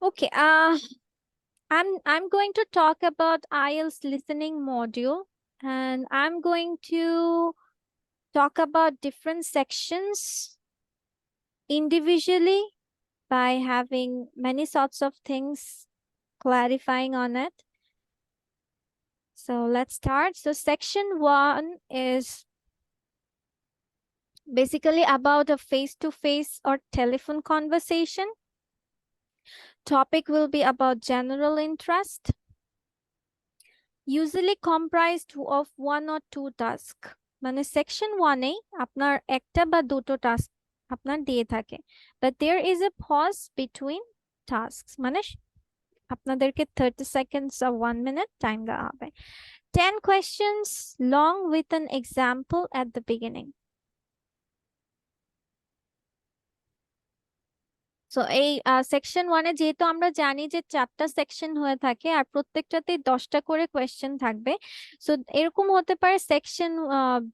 Okay, I'm going to talk about IELTS listening module, and I'm going to talk about different sections individually by having many sorts of things clarifying on it. So let's start. So section 1 is basically about a face-to-face or telephone conversation. Topic will be about general interest, usually comprised of one or two tasks. মানে section 1 এ আপনার একটা বা দুটো task আপনার দিয়ে থাকে, but there is a pause between tasks, মানে আপনাদেরকে 30 seconds or 1 minute টাইম দেওয়া হবে। 10 questions long with an example at the beginning. So এই সেকশন 1 এ যেহেতু আমরা জানি যে 4টা সেকশন হয়ে থাকে আর প্রত্যেকটাতেই 10টা করে কোয়েশ্চেন থাকবে, সো এরকম হতে পারে সেকশন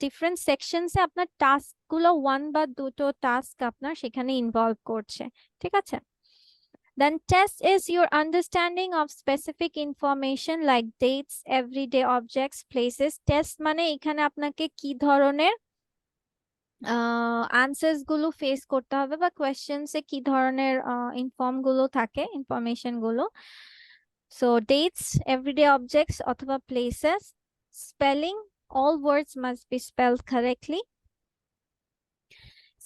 ডিফারেন্ট সেকশনসে আপনার টাস্ক গুলো 1 বা দুটো টাস্ক আপনার সেখানে ইনভলভ করছে, ঠিক আছে? Then test is your understanding of specific information like dates, everyday objects, places. Test মানে এখানে আপনাকে কি ধরনের আনসার্স গুলো ফেস করতে হবে বা কোয়েশ্চেন্স এ কি ধরনের ইনফরমেশন গুলো। সো ডেটস, এভরিডে অবজেক্টস অথবা places. Spelling, all words must be spelled correctly.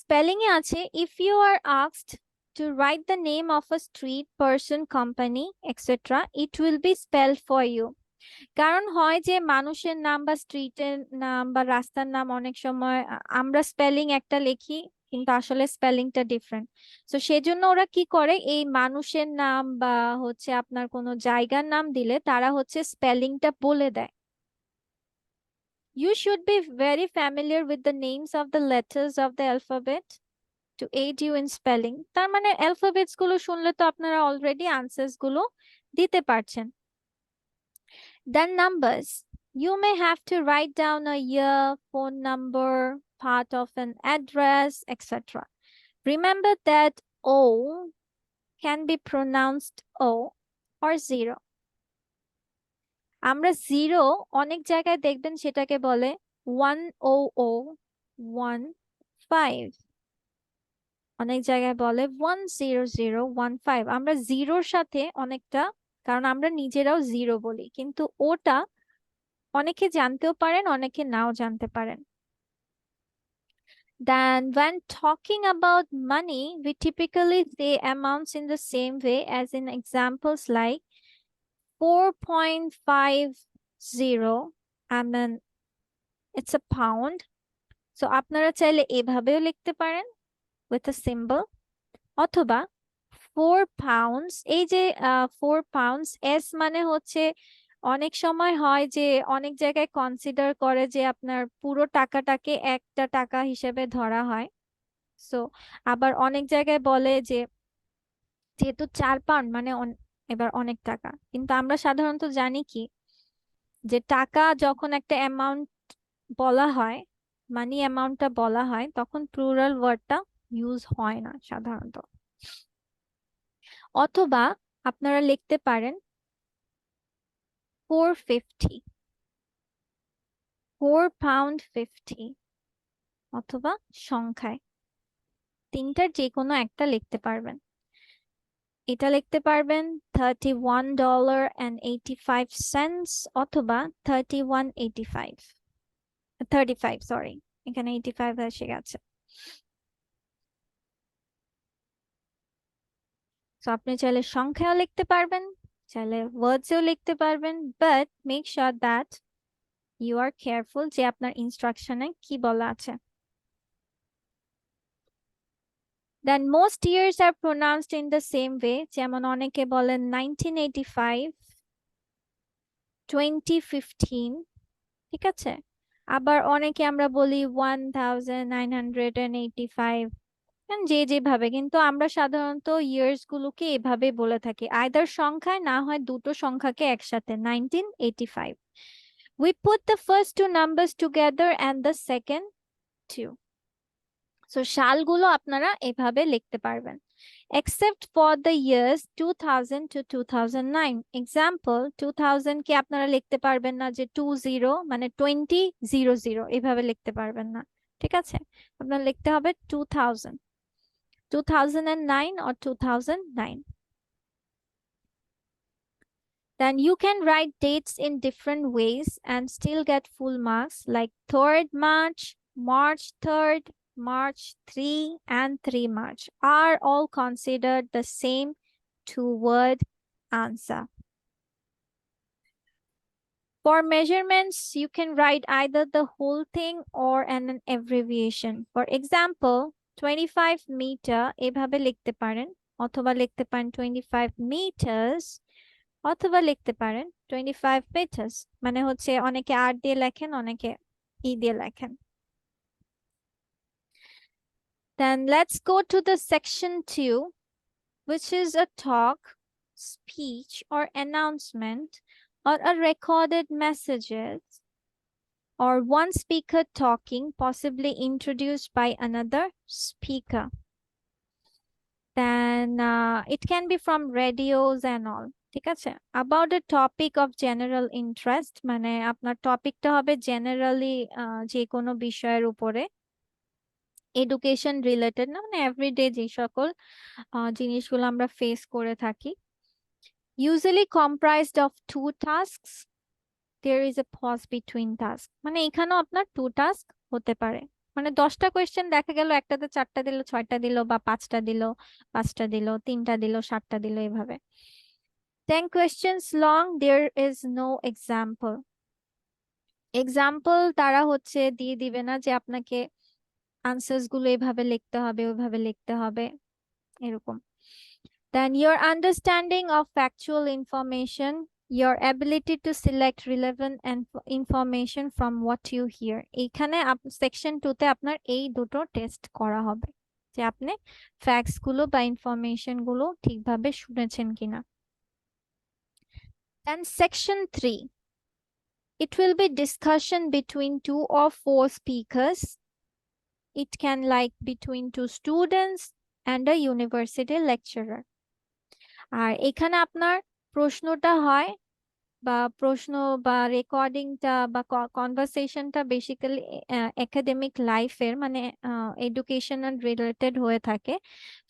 Spelling এ আছে if you are asked to write the name of a street, person, company, etc., it will be spelled for you. কারণ হয় যে মানুষের নাম বা স্ট্রিটের নাম বা রাস্তার নাম অনেক সময় আমরা স্পেলিং একটা লিখি কিন্তু আসলে স্পেলিংটা ডিফারেন্ট, তো সেজন্য ওরা কি করে এই মানুষের নাম বা হচ্ছে আপনার কোনো জায়গার নাম দিলে তারা হচ্ছে স্পেলিংটা বলে দেয়। You should be very familiar with the names of the letters of the alphabet to aid you in spelling. তার মানে অ্যালফাবেটস গুলো শুনলে তো আপনারা অলরেডি আনসার্স গুলো দিতে পারছেন। Then numbers. You may have to write down a year, phone number, part of an address, etc. Remember that O can be pronounced O or zero. আমরা জিরো অনেক জায়গায় দেখবেন সেটাকে বলে 10015, অনেক জায়গায় বলে 10015। আমরা জিরোর সাথে অনেকটা, কারণ আমরা নিজেরাও জিরো বলি, কিন্তু ওটা অনেকে জানতেও পারেন অনেকে নাও জানতে পারেন। Then when talking about money, we typically say amounts in the same way as in examples like 4.50, I mean it's a pound. So আপনারা চাইলে এভাবেও লিখতে পারেন with a symbol, অথবা 4 pounds, এই যে 4 pounds, এস মানে হচ্ছে অনেক সময় হয় যে অনেক জায়গায় কনসিডার করে যে আপনার পুরো টাকাটাকে একটা টাকা হিসেবে ধরা হয়। সো আবার অনেক জায়গায় বলে যে যেহেতু 4 পাউন্ড মানে এবার অনেক টাকা, কিন্তু আমরা সাধারণত জানি কি যে টাকা যখন একটা অ্যামাউন্ট বলা হয়, মানি অ্যামাউন্টটা বলা হয়, তখন প্লুরাল ওয়ার্ডটা ইউজ হয় না সাধারণত। অথবা আপনারা লিখতে পারেন 450, 4 pound 50, অথবা সংখ্যায় তিনটার যে কোনো একটা লিখতে পারবেন। এটা লিখতে পারবেন $31.85 অথবা 31.85, 35, সরি, এখানে 85 এসে গেছে। তো আপনি চাইলে সংখ্যাও লিখতে পারবেন, চাইলে ওয়ার্ডসেও লিখতে পারবেন, but make sure that you are careful যে আপনার ইনস্ট্রাকশনে কি বলা আছে। Then most years are pronounced in the same way, যেমন অনেকে বলেন 1985, 2015, ঠিক আছে? আবার অনেকে আমরা বলি 1985, যে যেভাবে, কিন্তু আমরা সাধারণত ইয়ার্স গুলোকে এভাবে বলে থাকি, আইদার সংখ্যায় না হয় দুটো সংখ্যাকে একসাথে 1985. We put the first two numbers together and the second two. So সালগুলো আপনারা এভাবে লিখতে পারবেন। Except for the years 2000 to 2009. Example, 2000 কে আপনারা লিখতে পারবেন না যে 20 মানে 2000 এভাবে লিখতে পারবেন না, ঠিক আছে? আপনার লিখতে হবে 2000, 2009 or 2009. Then you can write dates in different ways and still get full marks, like 3rd March, March 3rd, March 3, and 3 March are all considered the same two-word answer. For measurements, you can write either the whole thing or an abbreviation. For example, 25 meter এভাবে লিখতে পারেন, অথবা লিখতে পারেন 25 meters, অথবা লিখতে পারেন 25 meters, মানে হচ্ছে অনেকে আর দিয়ে লেখেন, অনেকে ই দিয়ে লেখেন। Then let's go to the section 2, which is a talk, speech, or announcement, or a recorded messages, or one speaker talking, possibly introduced by another speaker. Then it can be from radios and all. ঠিক আছে? About a topic of general interest, মানে আপনার টপিকটা হবে generally যে কোনো বিষয়ের উপরে, এডুকেশন রিলেটেড না, মানে এভরিডে যে সকল জিনিসগুলো আমরা ফেস করে থাকি। Usually comprised of 2 tasks. There is a pause between tasks. মানে এখানেও আপনার 2 টাস্ক হতে পারে, মানে 10টা কোয়েশ্চেন দেখা গেল একটাতে 4টা দিল, 6টা দিল, বা 5টা দিল, 5টা দিল, 3টা দিল, 7টা দিল, এভাবে। 10 questions long, there is no example. Example তারা হচ্ছে দিয়ে দিবে না যে আপনাকে আনসার্স গুলো এভাবে লিখতে হবে, ওইভাবে লিখতে হবে, এরকম। Then your understanding of factual information, your ability to select relevant and information from what you hear. এখানে সেকশন 2 তে আপনার এই দুটো টেস্ট করা হবে, যে আপনি ফ্যাক্টস গুলো বা ইনফরমেশন গুলো ঠিকভাবে শুনেছেন কিনা। Then section 3, it will be discussion between 2 or 4 speakers. It can like between 2 students and a university lecturer. আর এখানে আপনার প্রশ্নটা হয়, বা প্রশ্ন বা রেকর্ডিংটা বা কনভারসেশনটা বেসিক্যালি একাডেমিক লাইফের, মানে এডুকেশনাল রিলেটেড হয়ে থাকে।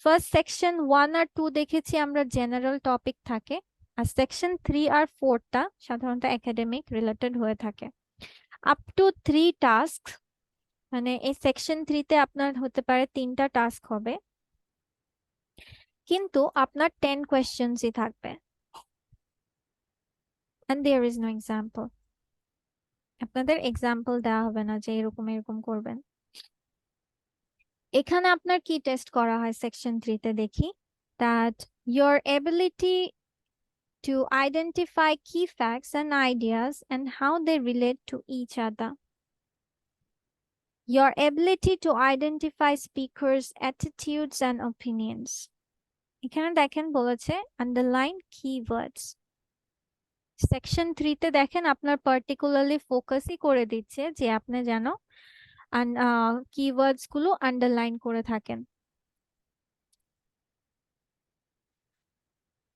ফার্স্ট সেকশন 1 আর 2 দেখেছি আমরা জেনারেল টপিক থাকে, আর সেকশন 3 আর 4টা সাধারণত একাডেমিক রিলেটেড হয়ে থাকে। আপ টু 3 টাস্ক, মানে এই সেকশন 3 তে আপনার হতে পারে 3টা টাস্ক হবে, কিন্তু আপনার 10 কোয়েশ্চেন্সই থাকবে, and there is no example. আপনাদের এক্সাম্পল দেওয়া হবে না যে এরকম এরকম করবেন। এখানে আপনার কি টেস্ট করা হয় সেকশন 3 তে দেখি, that your ability to identify key facts and ideas and how they relate to each other. Your ability to identify speakers' attitudes and opinions. এখানে দেখেন বলেছে underline keywords. সেকশন 3 তে দেখেন আপনার পার্টিকুলারলি ফোকাসই করে দিচ্ছে যে আপনি যেন keywords গুলো আন্ডারলাইন করে থাকেন।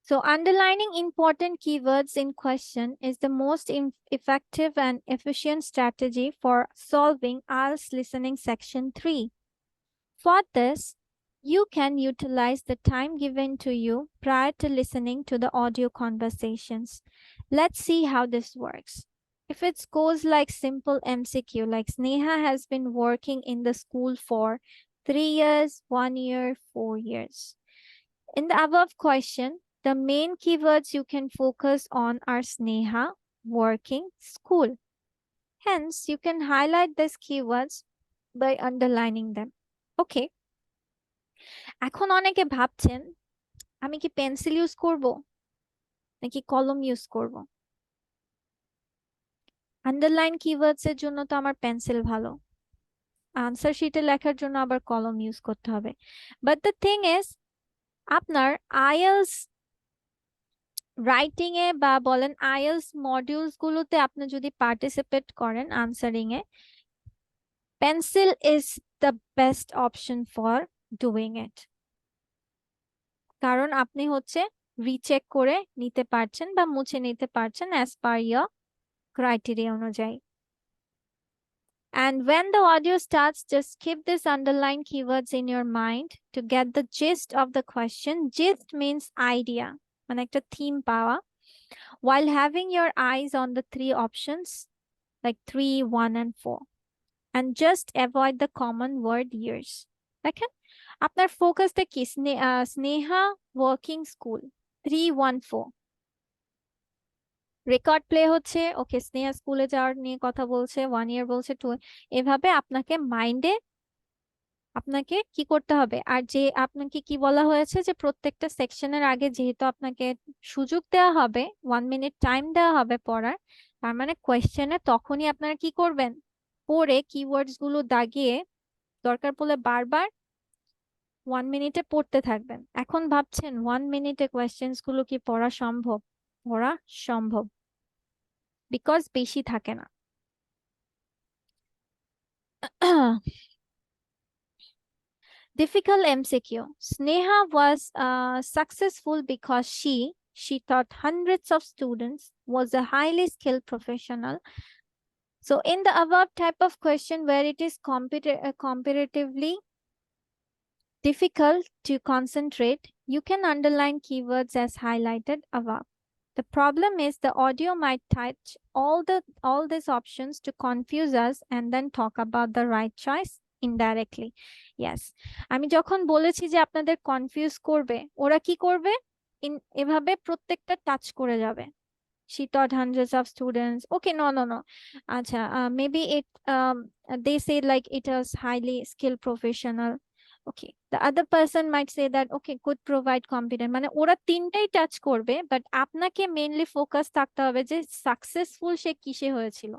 So underlining important keywords in question is the most effective and efficient strategy for solving IELTS listening section 3. For this, you can utilize the time given to you prior to listening to the audio conversations. Let's see how this works. If it goes like simple MCQ, like Sneha has been working in the school for 3 years, 1 year, 4 years. In the above question, the main keywords you can focus on are Sneha, working, school. Hence, you can highlight these keywords by underlining them. Okay. এখন অনেকে ভাবছেন আমি কি pencil use করব নাকি কলম use করব? Underline keywords এর জন্য তো আমার পেন্সিল ভালো, আনসার শিটে লেখার জন্য আবার কলম ইউজ করতে হবে। বাট দ্য থিং ইজ, আপনার আইএলস রাইটিং এ বা বলেন আইএলস মডিউলস গুলোতে আপনি যদি পার্টিসিপেট করেন answering A, pencil is the best option for doing it. কারণ আপনি হচ্ছে রিচেক করে নিতে পারছেন বা মুছে নিতে পারছেন as per your criteria অনুযায়ী. And when the audio starts, just keep this underlined keywords in your mind to get the gist of the question. Gist means idea, মানে একটা theme পাওয়া, while having your eyes on the three options like 3, 1 and 4. And just avoid the common word years. দেখেন আপনার ফোকাসটা কি? Sneha working school 314 record play হচ্ছে, ওকে স্নেহা স্কুলে যাওয়ার নিয়ে কথা বলছে, 1 ইয়ার বলছে 2, এভাবে আপনাকে মাইন্ডে আপনাকে কি করতে হবে। আর যে আপনাকে কি বলা হয়েছে যে প্রত্যেকটা সেকশনের আগে যেহেতু আপনাকে সুযোগ দেওয়া হবে, 1 মিনিট টাইম দেওয়া হবে পড়ার, তার মানে কোয়েশ্চেনে তখনই আপনারা কি করবেন, পড়ে কিওয়ার্ডস গুলো দাগিয়ে দরকার পড়লে বারবার 1 মিনিটে পড়তে থাকবেন। এখন ভাবছেন 1 মিনিটে কোয়েশ্চেন্স গুলো কি পড়া সম্ভব? পড়া সম্ভব, বিকজ বেশি থাকে না। Difficult MCQ. Sneha was successful because she taught hundreds of students, was a highly skilled professional. So in the above type of question where it is comparatively difficult to concentrate, you can underline keywords as highlighted above. The problem is the audio might touch all these options to confuse us and then talk about the right choice indirectly. Yes, আমি যখন বলেছি যে আপনাদের confuse করবে, ওরা কি করবে, এভাবে প্রত্যেকটা টাচ করে যাবে। She taught hundreds of students. Okay, no. Acha, maybe they say like it was highly skilled professional. Okay, the other person might say that okay, could provide competent. মানে ওরা তিনটাই টাচ করবে, বাট আপনাকে mainly focus থাকতে হবে যে successful সে কিসে হয়েছিল।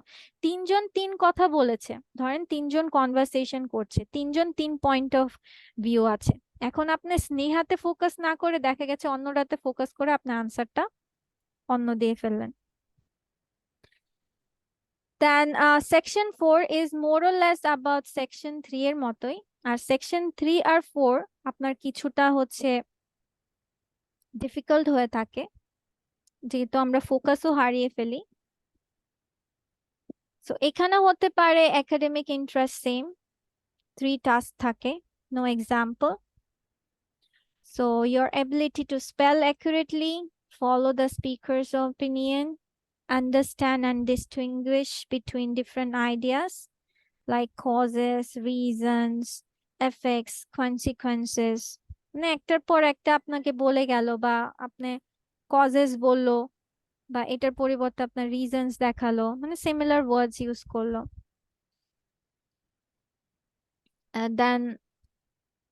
তিনজন তিন কথা বলেছে, ধরেন তিনজন কনভারসেশন করছে, তিনজন তিন পয়েন্ট অফ ভিউ আছে। এখন আপনি স্নেহাতে ফোকাস না করে দেখা গেছে অন্যটাতে ফোকাস করে আপনার আনসারটা অন্য দিয়ে ফেললেন। Then section 4 is more or less about section 3 এর মতোই। আর সেকশন 3 আর 4 আপনার কিছুটা হচ্ছে ডিফিকাল্ট হয়ে থাকে, যেহেতু আমরা ফোকাসও হারিয়ে ফেলি। সো এখানে হতে পারে একাডেমিক ইন্টারেস্ট সেম, 3 টাস্ক থাকে, no example. So your ability to spell accurately, follow the speaker's opinion, understand and distinguish between different ideas like causes, reasons, effects, consequences. মানে একটার পর একটা আপনাকে বলে গেল, বা আপনি কজেস বললো, বা এটার পরিবর্তে আপনার রিজনস দেখালো, মানে সিমিলার ওয়ার্ডস ইউজ করলো। Then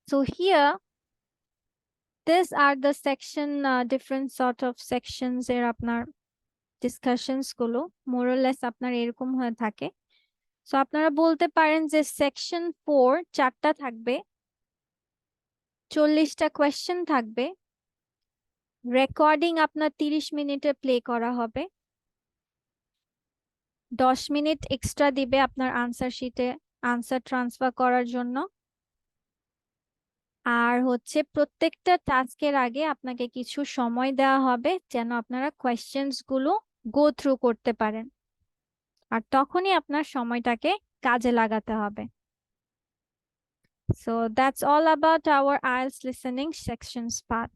so here these are the section different sort of sections এর আপনার ডিসকাশনস গুলো মোর অর লেস আপনার এরকম হয়ে থাকে। সো আপনারা বলতে পারেন যে সেকশন 4 4টা থাকবে, 40টা কোয়েশ্চেন থাকবে, রেকর্ডিং আপনার 30 মিনিটে প্লে করা হবে, 10 মিনিট এক্সট্রা দিবে আপনার আনসার শিটে আনসার ট্রান্সফার করার জন্য। আর হচ্ছে প্রত্যেকটা টাস্কের আগে আপনাকে কিছু সময় দেওয়া হবে যেন আপনারা কোয়েশ্চেন্স গুলো গো থ্রু করতে পারেন, আর তখনই আপনার সময়টাকে কাজে লাগাতে হবে। So that's all about our IELTS listening sections part.